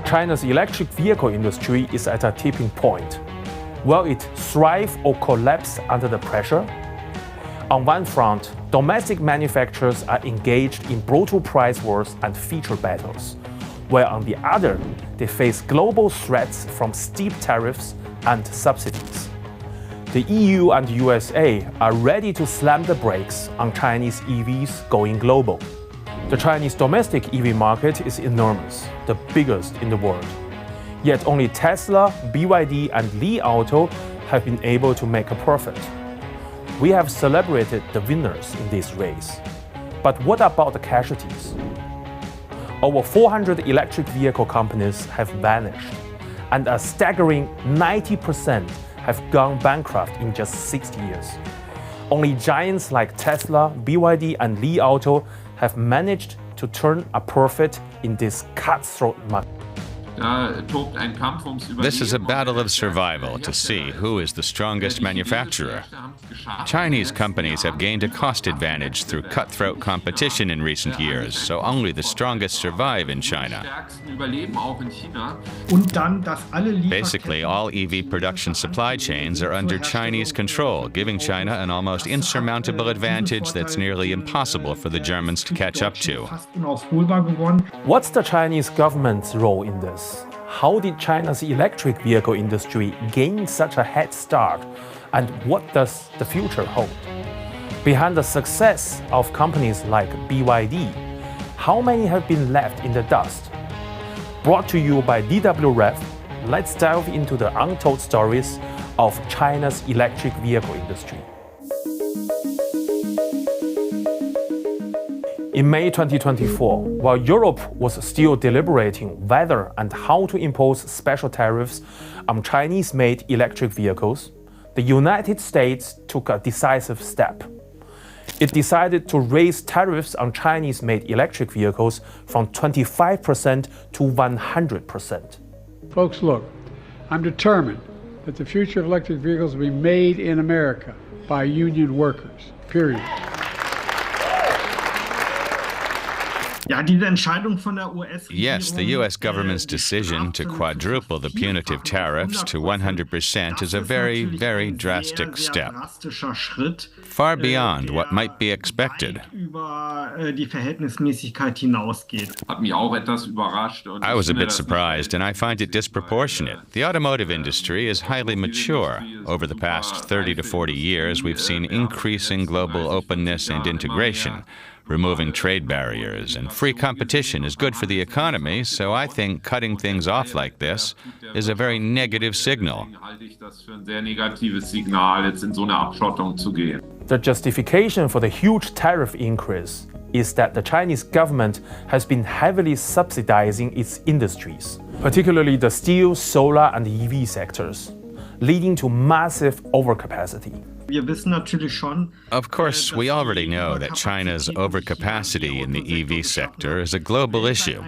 China's electric vehicle industry is at a tipping point. Will it thrive or collapse under the pressure? On one front, domestic manufacturers are engaged in brutal price wars and feature battles, while on the other, they face global threats from steep tariffs and subsidies. The EU and USA are ready to slam the brakes on Chinese EVs going global. The Chinese domestic EV market is enormous, the biggest in the world. Yet only Tesla, BYD, and Li Auto have been able to make a profit. We have celebrated the winners in this race. But what about the casualties? Over 400 electric vehicle companies have vanished, and a staggering 90% have gone bankrupt in just 60 years. Only giants like Tesla, BYD, and Li Auto have managed to turn a profit in this cutthroat market. This is a battle of survival to see who is the strongest manufacturer. Chinese companies have gained a cost advantage through cutthroat competition in recent years, so only the strongest survive in China. Basically, all EV production supply chains are under Chinese control, giving China an almost insurmountable advantage that's nearly impossible for the Germans to catch up to. What's the Chinese government's role in this? How did China's electric vehicle industry gain such a head start, and what does the future hold? Behind the success of companies like BYD, how many have been left in the dust? Brought to you by DWREF, let's delve into the untold stories of China's electric vehicle industry. In May 2024, while Europe was still deliberating whether and how to impose special tariffs on Chinese-made electric vehicles, the United States took a decisive step. It decided to raise tariffs on Chinese-made electric vehicles from 25% to 100%. Folks, look, I'm determined that the future of electric vehicles will be made in America by union workers, period. Yes, the U.S. government's decision to quadruple the punitive tariffs to 100% is a very, very drastic step, far beyond what might be expected. I was a bit surprised, and I find it disproportionate. The automotive industry is highly mature. Over the past 30 to 40 years, we've seen increasing global openness and integration. Removing trade barriers and free competition is good for the economy, so I think cutting things off like this is a very negative signal. The justification for the huge tariff increase is that the Chinese government has been heavily subsidizing its industries, particularly the steel, solar, and EV sectors, leading to massive overcapacity. Of course, we already know that China's overcapacity in the EV sector is a global issue.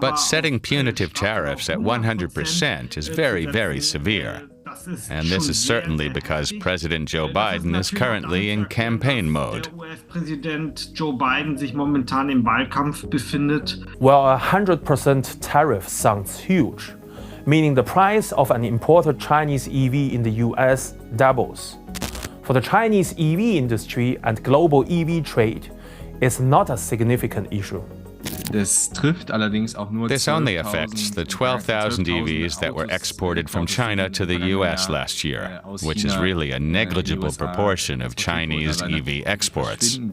But setting punitive tariffs at 100% is very, very severe. And this is certainly because President Joe Biden is currently in campaign mode. Well, 100% tariff sounds huge, meaning the price of an imported Chinese EV in the US doubles. For the Chinese EV industry and global EV trade, it's not a significant issue. This only affects the 12,000 EVs that were exported from China to the US last year, which is really a negligible proportion of Chinese EV exports. In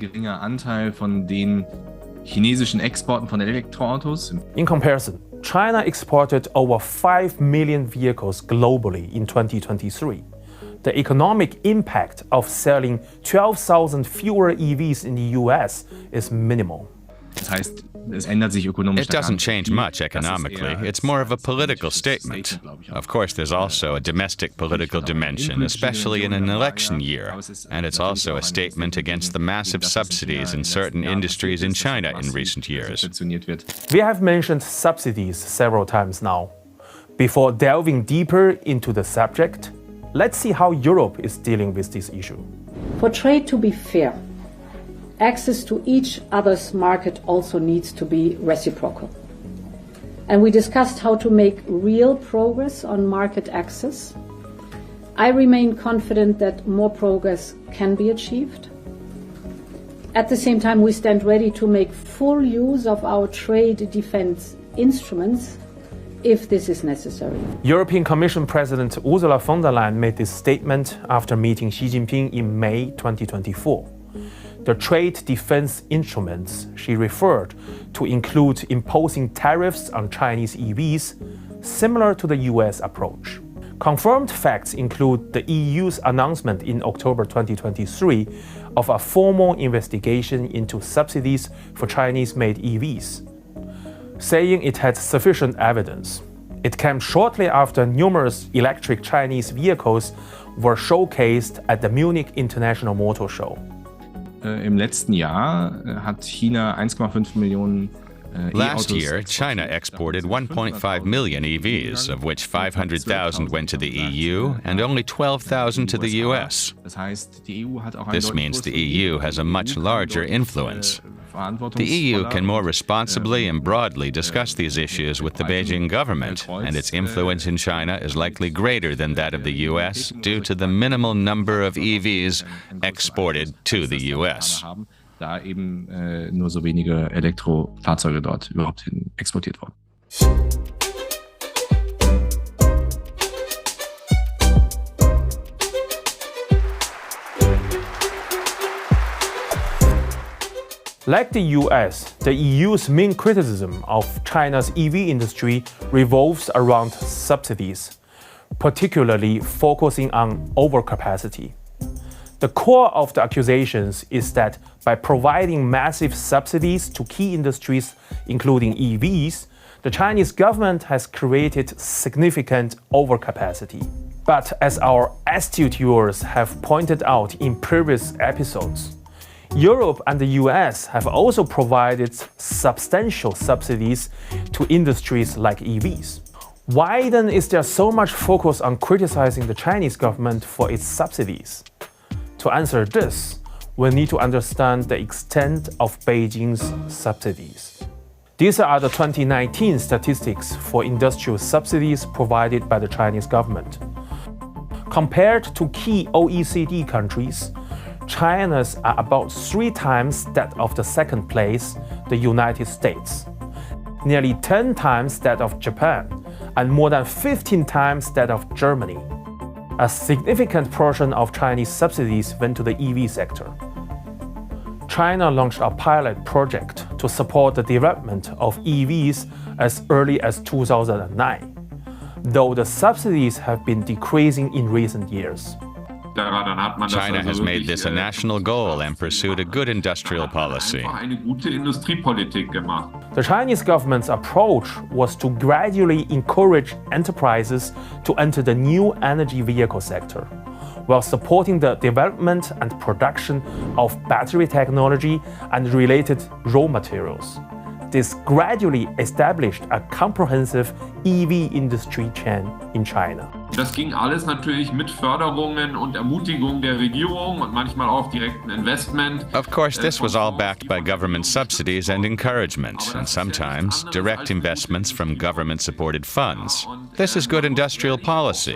comparison, China exported over 5 million vehicles globally in 2023. The economic impact of selling 12,000 fewer EVs in the US is minimal. It doesn't change much economically. It's more of a political statement. Of course, there's also a domestic political dimension, especially in an election year. And it's also a statement against the massive subsidies in certain industries in China in recent years. We have mentioned subsidies several times now. Before delving deeper into the subject, let's see how Europe is dealing with this issue. For trade to be fair, access to each other's market also needs to be reciprocal. and we discussed how to make real progress on market access. I remain confident that more progress can be achieved. At the same time, we stand ready to make full use of our trade defense instruments if this is necessary. European Commission President Ursula von der Leyen made this statement after meeting Xi Jinping in May 2024. The trade defense instruments she referred to include imposing tariffs on Chinese EVs, similar to the US approach. Confirmed facts include the EU's announcement in October 2023 of a formal investigation into subsidies for Chinese-made EVs, saying it had sufficient evidence. It came shortly after numerous electric Chinese vehicles were showcased at the Munich International Motor Show. Im letzten Jahr hat China 1,5 Millionen Last year, China exported 1.5 million EVs, of which 500,000 went to the EU and only 12,000 to the US. This means the EU has a much larger influence. The EU can more responsibly and broadly discuss these issues with the Beijing government, and its influence in China is likely greater than that of the US due to the minimal number of EVs exported to the US. Da eben nur so wenige Elektrofahrzeuge dort überhaupt hin exportiert wurden. Like the US, the EU's main criticism of China's EV industry revolves around subsidies, particularly focusing on overcapacity. The core of the accusations is that by providing massive subsidies to key industries, including EVs, the Chinese government has created significant overcapacity. But as our astute viewers have pointed out in previous episodes, Europe and the US have also provided substantial subsidies to industries like EVs. Why then is there so much focus on criticizing the Chinese government for its subsidies? To answer this, we need to understand the extent of Beijing's subsidies. These are the 2019 statistics for industrial subsidies provided by the Chinese government. Compared to key OECD countries, China's are about 3 times that of the second place, the United States, nearly 10 times that of Japan, and more than 15 times that of Germany. A significant portion of Chinese subsidies went to the EV sector. China launched a pilot project to support the development of EVs as early as 2009, though the subsidies have been decreasing in recent years. China has made this a national goal and pursued a good industrial policy. The Chinese government's approach was to gradually encourage enterprises to enter the new energy vehicle sector, while supporting the development and production of battery technology and related raw materials. This gradually established a comprehensive EV industry chain in China. Das ging alles natürlich mit Förderungen und Ermutigung der Regierung und manchmal auch direkten Investment. Of course, this was all backed by government subsidies and encouragement, and sometimes direct investments from government-supported funds. This is good industrial policy.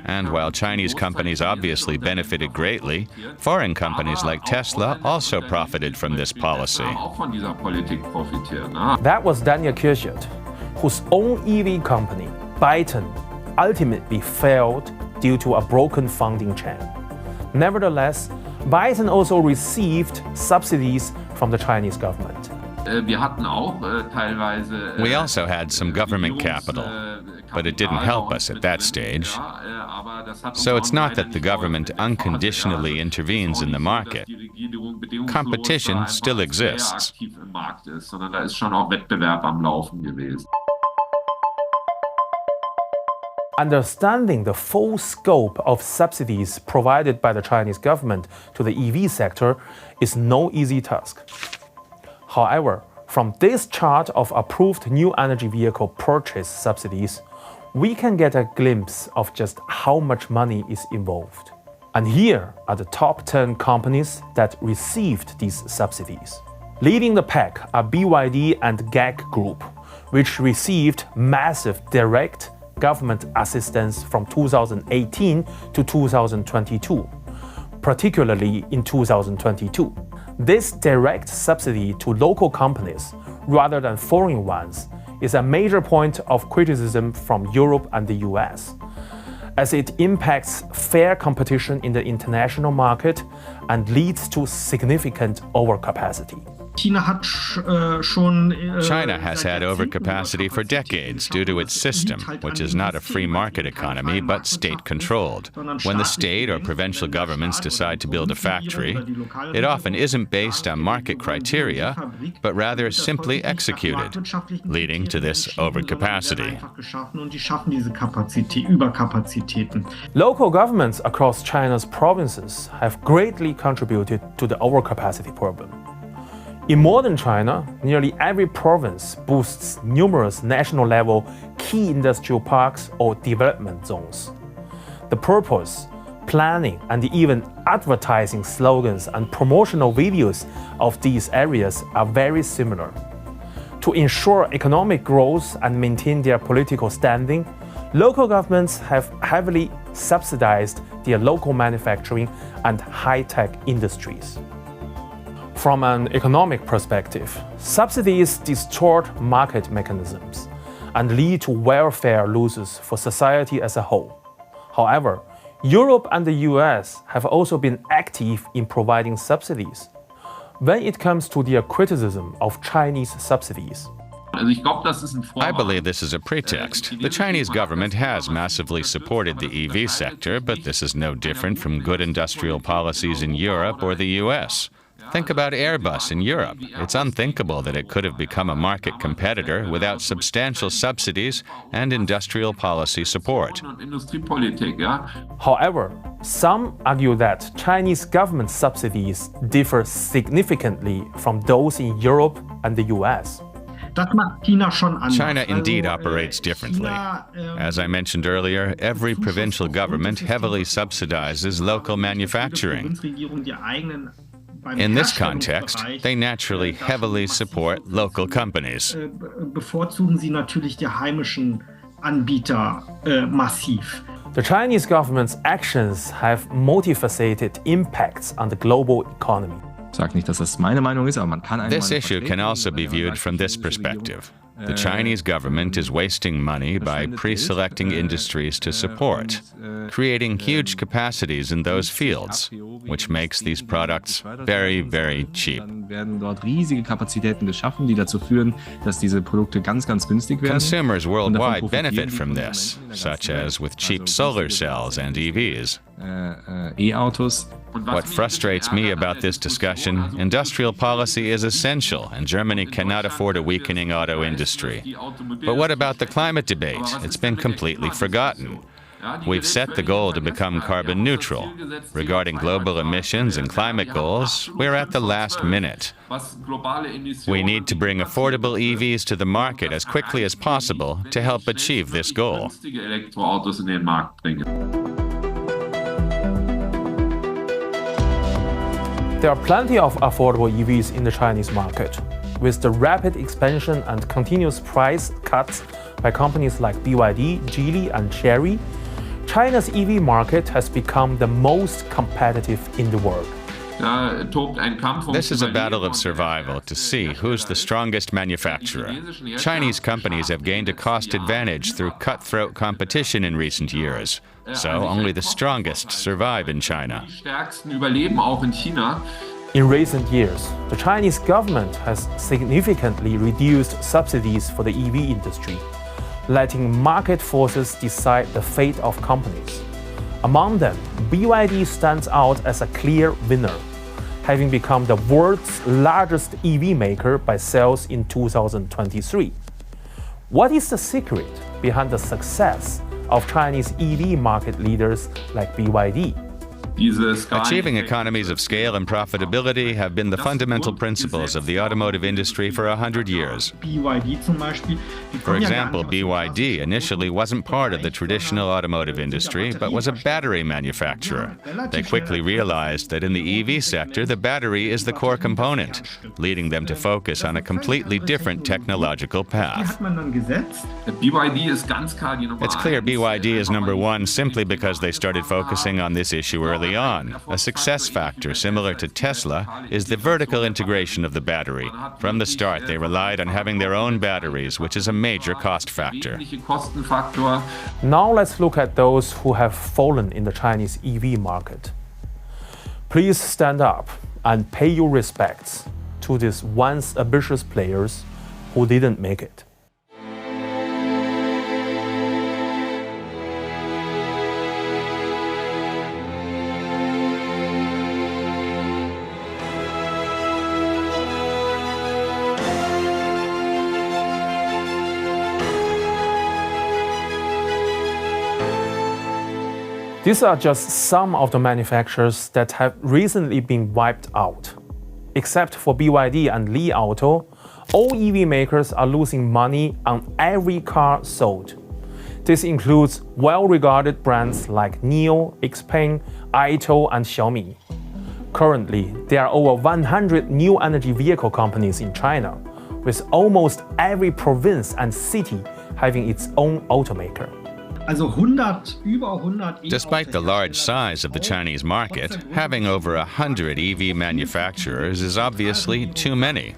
And while Chinese companies obviously benefited greatly, foreign companies like Tesla also profited from this policy. That was Daniel Kirchert, whose own EV company, Byton, ultimately failed due to a broken funding chain. Nevertheless, Byton also received subsidies from the Chinese government. We also had some government capital, but it didn't help us at that stage. So it's not that the government unconditionally intervenes in the market. Competition still exists. Understanding the full scope of subsidies provided by the Chinese government to the EV sector is no easy task. However, from this chart of approved new energy vehicle purchase subsidies, we can get a glimpse of just how much money is involved. And here are the top 10 companies that received these subsidies. Leading the pack are BYD and GAC Group, which received massive direct government assistance from 2018 to 2022, particularly in 2022. This direct subsidy to local companies rather than foreign ones is a major point of criticism from Europe and the US, as it impacts fair competition in the international market and leads to significant overcapacity. China has had overcapacity for decades due to its system, which is not a free market economy but state-controlled. When the state or provincial governments decide to build a factory, it often isn't based on market criteria, but rather simply executed, leading to this overcapacity. Local governments across China's provinces have greatly contributed to the overcapacity problem. In modern China, nearly every province boasts numerous national-level key industrial parks or development zones. The purpose, planning, and even advertising slogans and promotional videos of these areas are very similar. To ensure economic growth and maintain their political standing, local governments have heavily subsidized their local manufacturing and high-tech industries. From an economic perspective, subsidies distort market mechanisms and lead to welfare losses for society as a whole. However, Europe and the US have also been active in providing subsidies. When it comes to their criticism of Chinese subsidies, I believe this is a pretext. The Chinese government has massively supported the EV sector, but this is no different from good industrial policies in Europe or the US. Think about Airbus in Europe. It's unthinkable that it could have become a market competitor without substantial subsidies and industrial policy support. However, some argue that Chinese government subsidies differ significantly from those in Europe and the US. China indeed operates differently. As I mentioned earlier, every provincial government heavily subsidizes local manufacturing. In this context, they naturally heavily support local companies. The Chinese government's actions have multifaceted impacts on the global economy. This issue can also be viewed from this perspective. The Chinese government is wasting money by pre-selecting industries to support, creating huge capacities in those fields, which makes these products very, very cheap. Consumers worldwide benefit from this, such as with cheap solar cells and EVs. What frustrates me about this discussion, industrial policy is essential, and Germany cannot afford a weakening auto industry. But what about the climate debate? It's been completely forgotten. We've set the goal to become carbon neutral. Regarding global emissions and climate goals, we're at the last minute. We need to bring affordable EVs to the market as quickly as possible to help achieve this goal. There are plenty of affordable EVs in the Chinese market. With the rapid expansion and continuous price cuts by companies like BYD, Geely, and Chery, China's EV market has become the most competitive in the world. This is a battle of survival to see who's the strongest manufacturer. Chinese companies have gained a cost advantage through cutthroat competition in recent years, so only the strongest survive in China. In recent years, the Chinese government has significantly reduced subsidies for the EV industry, letting market forces decide the fate of companies. Among them, BYD stands out as a clear winner, having become the world's largest EV maker by sales in 2023. What is the secret behind the success of Chinese EV market leaders like BYD? Achieving economies of scale and profitability have been the fundamental principles of the automotive industry for 100 years. For example, BYD initially wasn't part of the traditional automotive industry, but was a battery manufacturer. They quickly realized that in the EV sector, the battery is the core component, leading them to focus on a completely different technological path. It's clear BYD is number one simply because they started focusing on this issue early on. A success factor similar to Tesla is the vertical integration of the battery. From the start, they relied on having their own batteries, which is a major cost factor. Now let's look at those who have fallen in the Chinese EV market. Please stand up and pay your respects to these once ambitious players who didn't make it. These are just some of the manufacturers that have recently been wiped out. Except for BYD and Li Auto, all EV makers are losing money on every car sold. This includes well-regarded brands like NIO, XPeng, Aito, and Xiaomi. Currently, there are over 100 new energy vehicle companies in China, with almost every province and city having its own automaker. Despite the large size of the Chinese market, having over 100 EV manufacturers is obviously too many.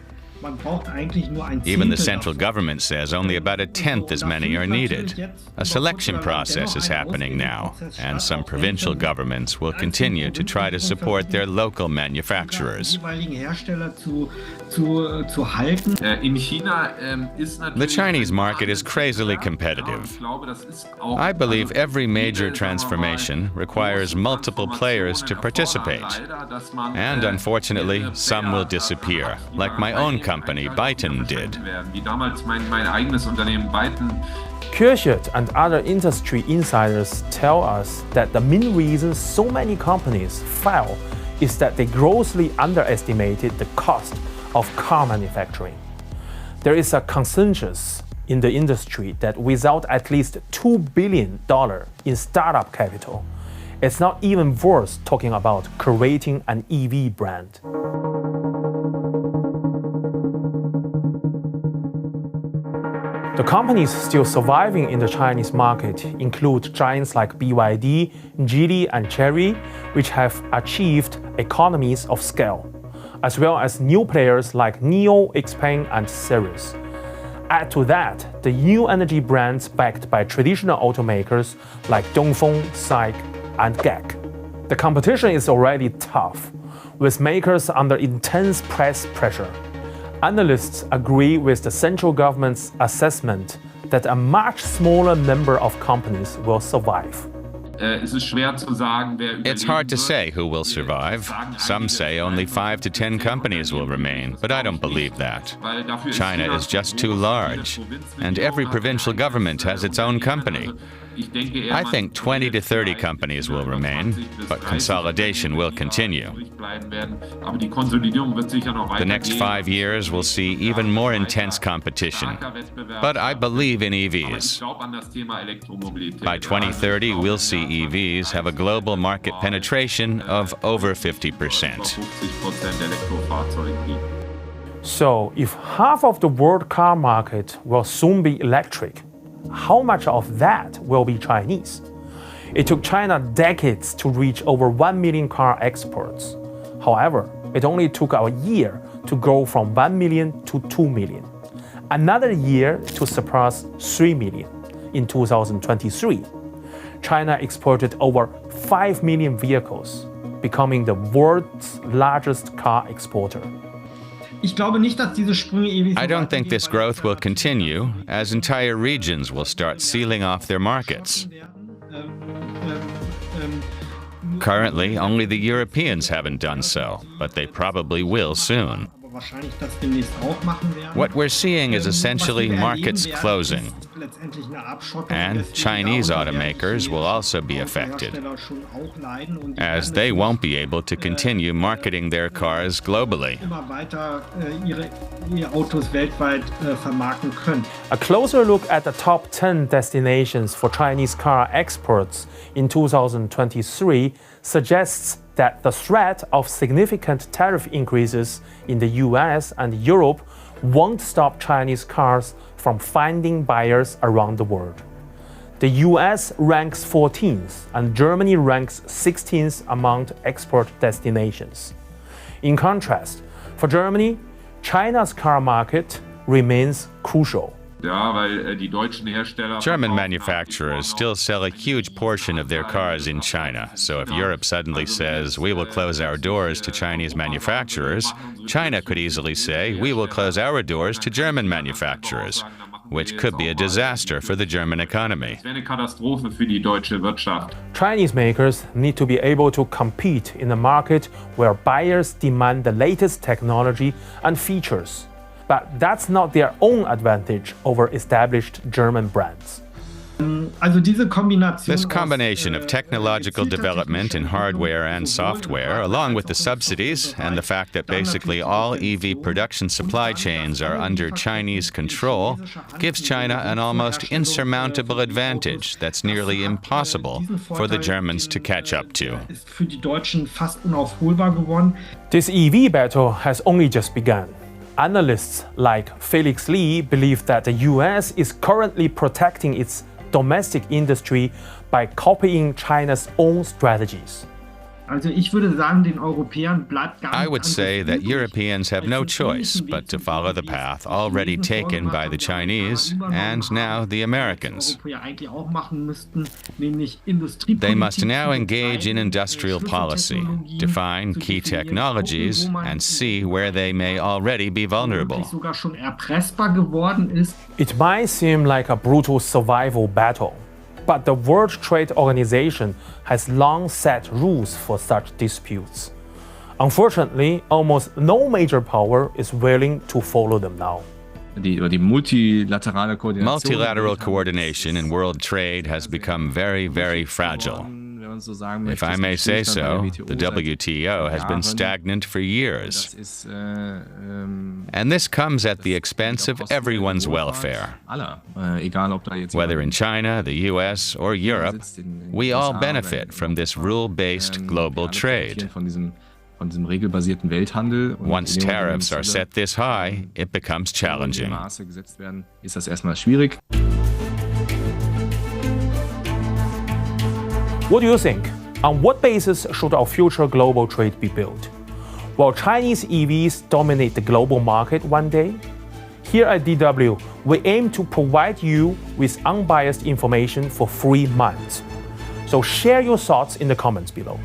Even the central government says only about 1/10 as many are needed. A selection process is happening now, and some provincial governments will continue to try to support their local manufacturers. The Chinese market is crazily competitive. I believe every major transformation requires multiple players to participate. And unfortunately, some will disappear, like my own company, Byton, did. Kirchert and other industry insiders tell us that the main reason so many companies fail is that they grossly underestimated the cost of car manufacturing. There is a consensus in the industry that without at least $2 billion in startup capital, it's not even worth talking about creating an EV brand. The companies still surviving in the Chinese market include giants like BYD, Geely, and Chery, which have achieved economies of scale, as well as new players like NIO, XPeng, and Series. Add to that the new energy brands backed by traditional automakers like Dongfeng, SAIC, and GAC. The competition is already tough, with makers under intense price pressure. Analysts agree with the central government's assessment that a much smaller number of companies will survive. It's hard to say who will survive. Some say only 5 to 10 companies will remain, but I don't believe that. China is just too large, and every provincial government has its own company. I think 20 to 30 companies will remain, but consolidation will continue. The next 5 years will see even more intense competition. But I believe in EVs. By 2030, we'll see EVs have a global market penetration of over 50%. So, if half of the world car market will soon be electric, how much of that will be Chinese? It took China decades to reach over 1 million car exports. However, it only took a year to go from 1 million to 2 million. Another year to surpass 3 million. In 2023, China exported over 5 million vehicles, becoming the world's largest car exporter. I don't think this growth will continue, as entire regions will start sealing off their markets. Currently, only the Europeans haven't done so, but they probably will soon. What we're seeing is essentially markets closing. And Chinese automakers will also be affected, as they won't be able to continue marketing their cars globally. A closer look at the top 10 destinations for Chinese car exports in 2023 suggests that the threat of significant tariff increases in the US and Europe won't stop Chinese cars from finding buyers around the world. The US ranks 14th and Germany ranks 16th among export destinations. In contrast, for Germany, China's car market remains crucial. German manufacturers still sell a huge portion of their cars in China, so if Europe suddenly says, we will close our doors to Chinese manufacturers, China could easily say, we will close our doors to German manufacturers, which could be a disaster for the German economy. Chinese makers need to be able to compete in a market where buyers demand the latest technology and features. But that's not their own advantage over established German brands. This combination of technological development in hardware and software, along with the subsidies and the fact that basically all EV production supply chains are under Chinese control, gives China an almost insurmountable advantage that's nearly impossible for the Germans to catch up to. This EV battle has only just begun. Analysts like Felix Li believe that the US is currently protecting its domestic industry by copying China's own strategies. I would say that Europeans have no choice but to follow the path already taken by the Chinese and now the Americans. They must now engage in industrial policy, define key technologies, and see where they may already be vulnerable. It might seem like a brutal survival battle, but the World Trade Organization has long set rules for such disputes. Unfortunately, almost no major power is willing to follow them now. Multilateral coordination in world trade has become very, very fragile. If I may say so, the WTO has been stagnant for years. And this comes at the expense of everyone's welfare. Whether in China, the US, or Europe, we all benefit from this rule-based global trade. Once tariffs are set this high, it becomes challenging. What do you think? On what basis should our future global trade be built? Will Chinese EVs dominate the global market one day? Here at DW, we aim to provide you with unbiased information for 3 months. So share your thoughts in the comments below.